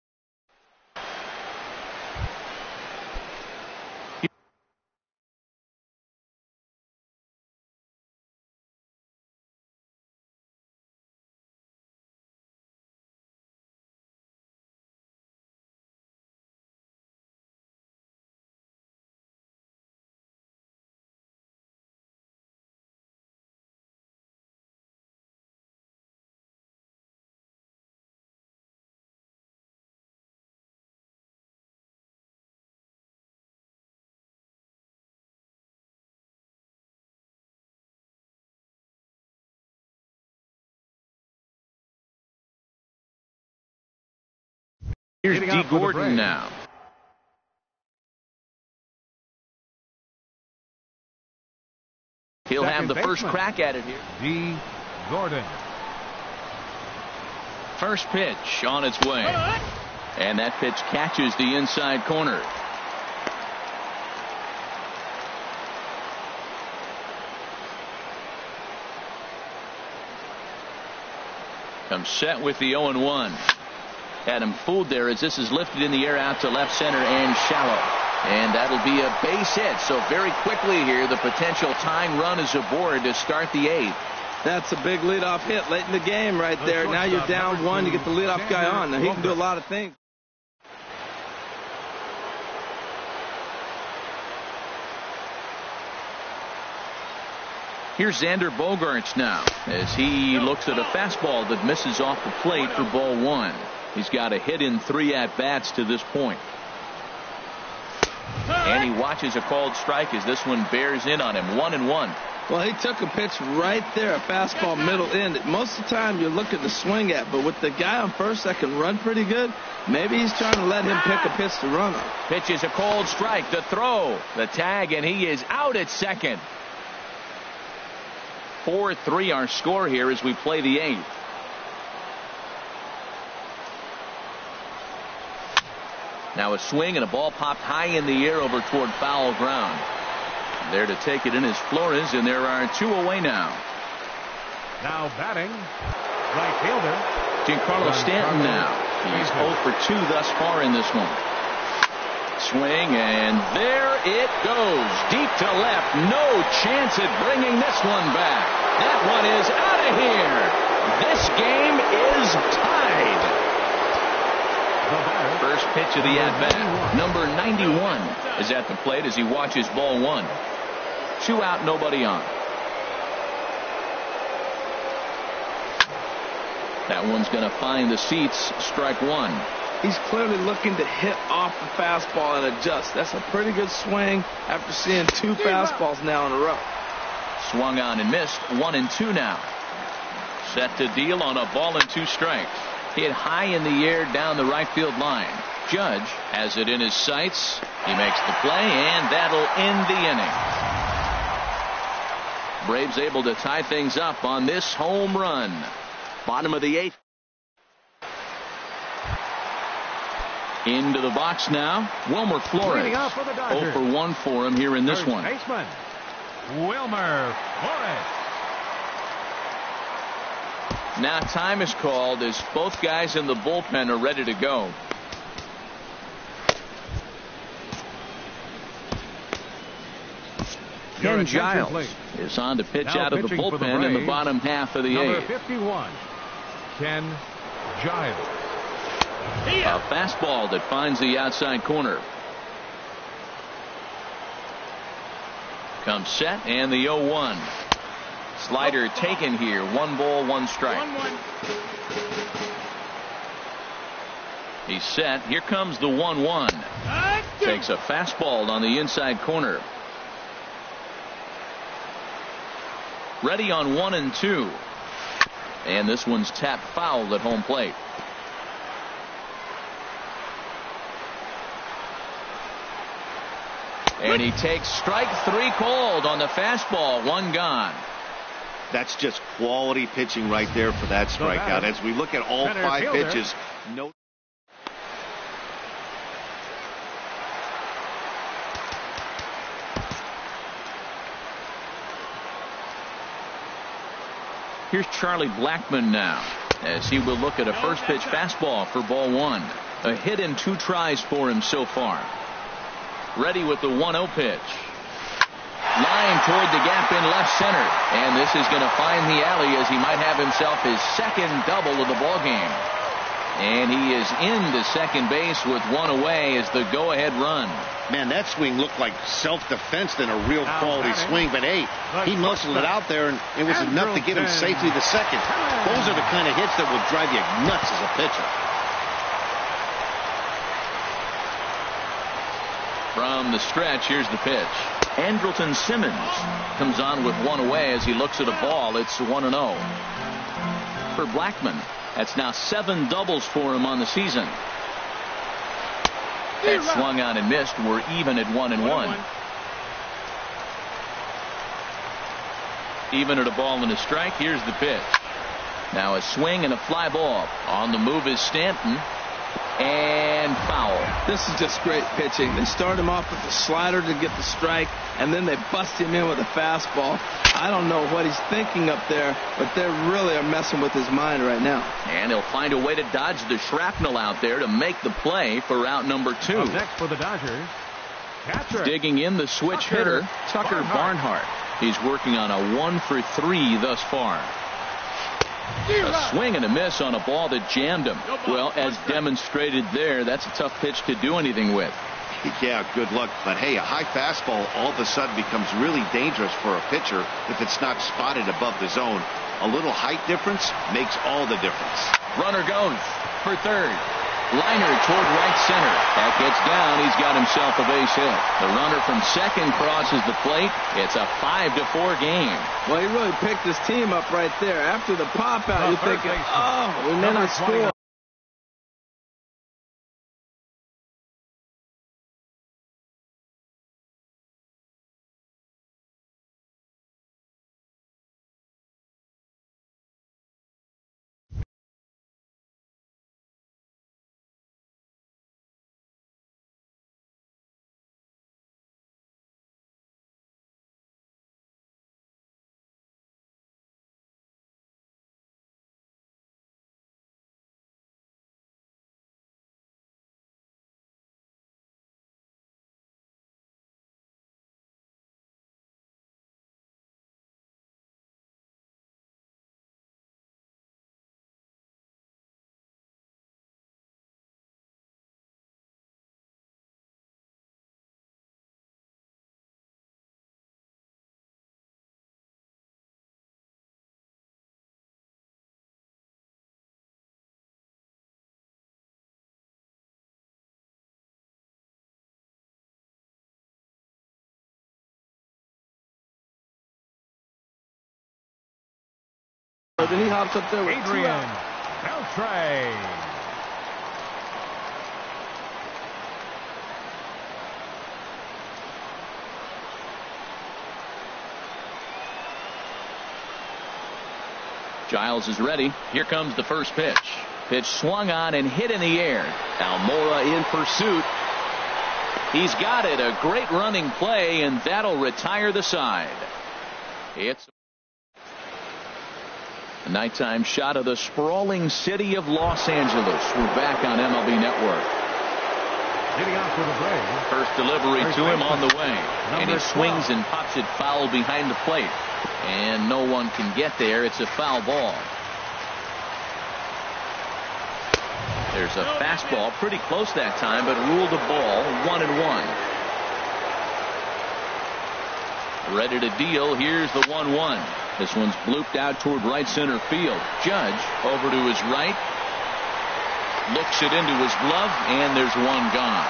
Here's D. Gordon now. He'll have the first crack at it here. D. Gordon. First pitch on its way. And that pitch catches the inside corner. Comes set with the 0-1. Had him fooled there as this is lifted in the air out to left center and shallow. And that'll be a base hit. So very quickly here, the potential tying run is aboard to start the 8th. That's a big leadoff hit late in the game right there. Now you're down 1. You get the leadoff guy on. Now he can do a lot of things. Here's Xander Bogaerts now as he looks at a fastball that misses off the plate for ball 1. He's got a hit in 3 at-bats to this point. And he watches a called strike as this one bears in on him. 1-1. Well, he took a pitch right there, a fastball middle end. Most of the time you're looking to swing at, but with the guy on first that can run pretty good, maybe he's trying to let him pick a pitch to run on. Pitch is a called strike. The throw, the tag, and he is out at second. 4-3 our score here as we play the 8th. Now a swing and a ball popped high in the air over toward foul ground. There to take it in is Flores, and there are 2 away now. Now batting, right fielder Giancarlo Stanton now. He's 0 for 2 thus far in this one. Swing, and there it goes. Deep to left. No chance at bringing this one back. That one is out of here. This game is tied. First pitch of the at-bat. Number 91 is at the plate as he watches ball 1. 2 out, nobody on. That one's going to find the seats. Strike 1. He's clearly looking to hit off the fastball and adjust. That's a pretty good swing after seeing 2 fastballs now in a row. Swung on and missed. 1-2 now. Set to deal on a ball and 2 strikes. Hit high in the air down the right field line. Judge has it in his sights. He makes the play, and that'll end the inning. Braves able to tie things up on this home run. Bottom of the 8th. Into the box now, Wilmer Flores. 0 for 1 for him here in this one. Baseman, Wilmer Flores. Now time is called as both guys in the bullpen are ready to go. Ken Giles is on to pitch out of the bullpen in the bottom half of the 8th. Number 51, Ken Giles. A fastball that finds the outside corner. Comes set, and the 0-1. Slider taken here. 1 ball, 1 strike. 1-1. He's set. Here comes the 1-1. Takes a fastball on the inside corner. Ready on 1-2. And this one's tapped foul at home plate. And he takes strike 3 called on the fastball. 1 gone. That's just quality pitching right there for that strikeout. As we look at all 5 pitches, no. Here's Charlie Blackmon now as he will look at a first pitch fastball for ball 1. A hit in 2 tries for him so far. Ready with the 1-0 pitch. Line toward the gap in left center. And this is going to find the alley as he might have himself his second double of the ball game. And he is into second base with 1 away as the go-ahead run. Man, that swing looked like self-defense than a real quality swing. But, hey, he muscled it out there, and it was enough to get him safely to second. Those are the kind of hits that will drive you nuts as a pitcher. From the stretch, here's the pitch. Andrelton Simmons comes on with 1 away as he looks at a ball. It's 1-0. For Blackmon, that's now 7 doubles for him on the season. That swung on and missed. We're even at 1-1. Even at a ball and a strike. Here's the pitch. Now a swing and a fly ball. On the move is Stanton. And foul. This is just great pitching. They start him off with the slider to get the strike, and then they bust him in with a fastball. I don't know what he's thinking up there, but they really are messing with his mind right now. And he'll find a way to dodge the shrapnel out there to make the play for out number 2. Up next for the Dodgers, catcher. Digging in the switch hitter, Tucker Barnhart. He's working on a 1 for 3 thus far. A swing and a miss on a ball that jammed him. Well, as demonstrated there, that's a tough pitch to do anything with. Yeah, good luck. But hey, a high fastball all of a sudden becomes really dangerous for a pitcher if it's not spotted above the zone. A little height difference makes all the difference. Runner goes for third. Liner toward right center. That gets down. He's got himself a base hit. The runner from second crosses the plate. It's a 5-4 game. Well, he really picked his team up right there. After the pop out, you're thinking, oh, we may not score. Then he hops up there with Adrian Beltre. Giles is ready. Here comes the first pitch. Pitch swung on and hit in the air. Almora in pursuit. He's got it. A great running play, and that'll retire the side. It's a nighttime shot of the sprawling city of Los Angeles. We're back on MLB Network. Getting out for the Braves. First delivery to him on the way. And he swings and pops it foul behind the plate. And no one can get there. It's a foul ball. There's a fastball pretty close that time, but ruled a ball. 1-1. Ready to deal. Here's the 1-1. This one's blooped out toward right center field. Judge over to his right. Looks it into his glove, and there's one gone.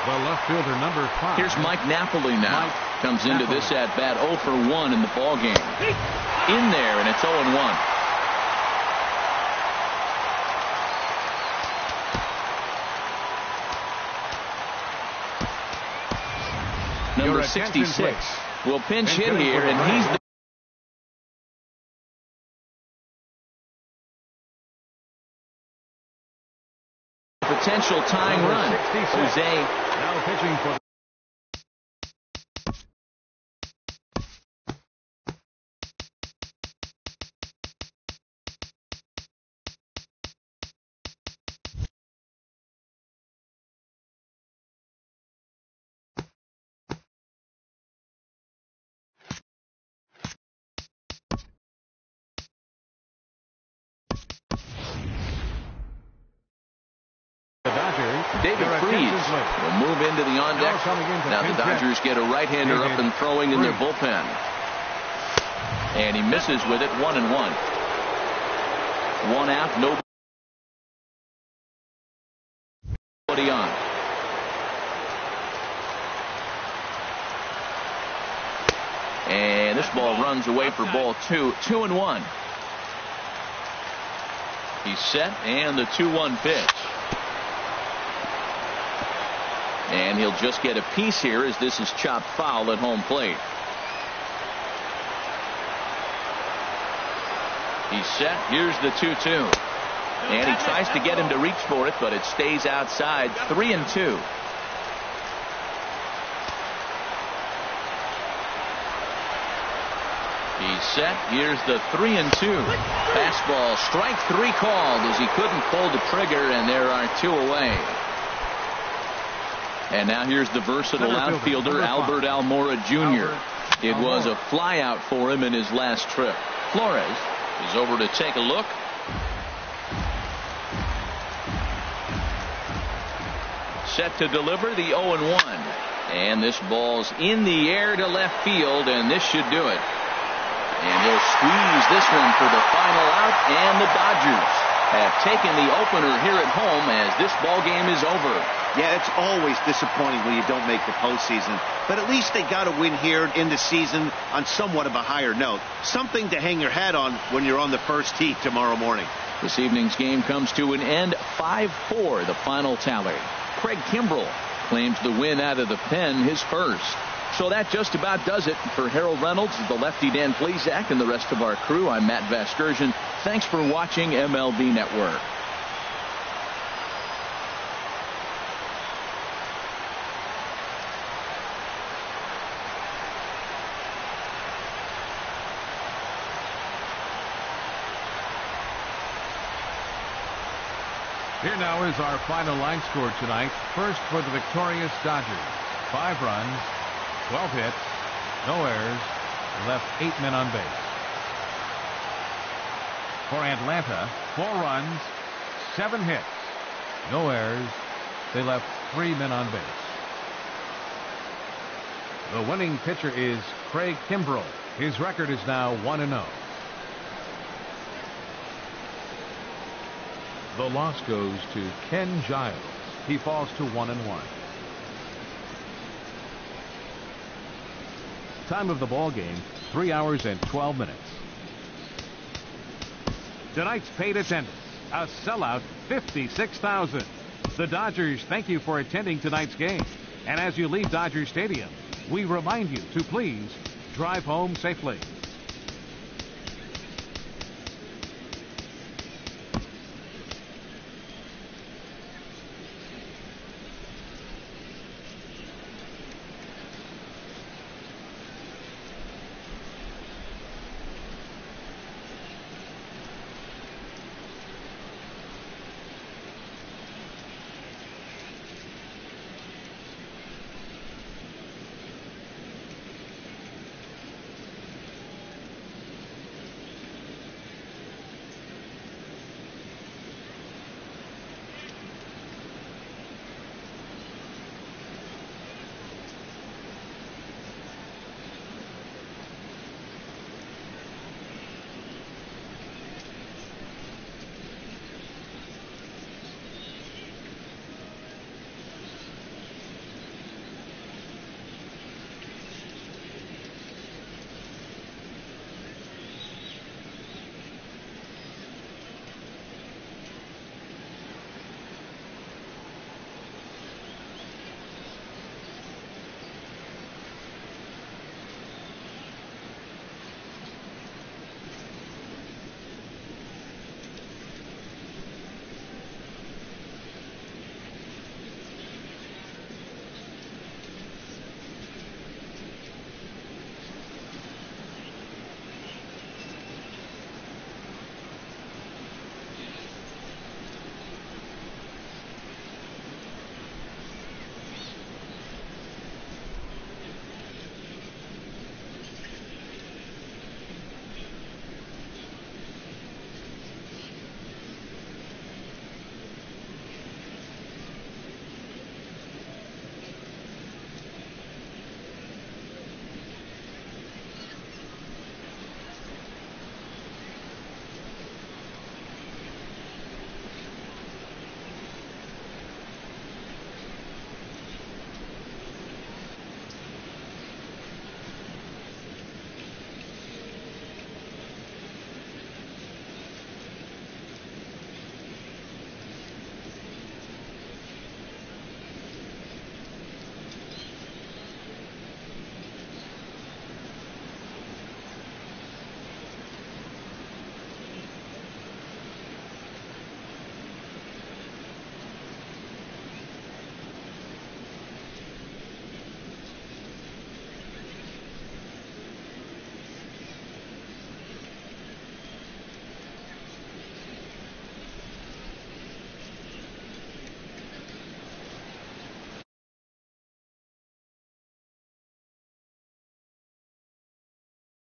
The left fielder, number 5. Here's Mike Napoli now. Comes into this at bat 0 for 1 in the ball game. In there, and it's 0-1. Number 66 will pinch hit here, and he's the potential tying run. Jose now pitching for David Freese will move into the on deck. Now the Dodgers get a right-hander up and throwing in their bullpen. And he misses with it. 1-1. 1 out, nobody on. And this ball runs away for ball 2. 2-1. He's set, and the 2-1 pitch. And he'll just get a piece here as this is chopped foul at home plate. He's set. Here's the 2-2. And he tries to get him to reach for it, but it stays outside. 3-2. He's set. Here's the 3-2. Fastball, strike 3 called as he couldn't pull the trigger, and there are 2 away. And now here's the versatile outfielder, Albert Almora Jr. It was a flyout for him in his last trip. Flores is over to take a look. Set to deliver the 0-1. And this ball's in the air to left field, and this should do it. And he'll squeeze this one for the final out, and the Dodgers have taken the opener here at home as this ball game is over. Yeah, it's always disappointing when you don't make the postseason, but at least they got a win here in the season on somewhat of a higher note. Something to hang your hat on when you're on the first tee tomorrow morning. This evening's game comes to an end. 5-4 the final tally. Craig Kimbrel claims the win out of the pen, his first. So that just about does it. For Harold Reynolds, the lefty Dan Plesac, and the rest of our crew, I'm Matt Vasgersian. Thanks for watching MLB Network. Here now is our final line score tonight. First for the victorious Dodgers. 5 runs, 12 hits, no errors, left 8 men on base. For Atlanta, 4 runs, 7 hits, no errors, they left 3 men on base. The winning pitcher is Craig Kimbrel. His record is now 1-0. The loss goes to Ken Giles. He falls to 1-1. Time of the ball game, 3 hours and 12 minutes. Tonight's paid attendance, a sellout 56,000. The Dodgers thank you for attending tonight's game. And as you leave Dodger Stadium, we remind you to please drive home safely.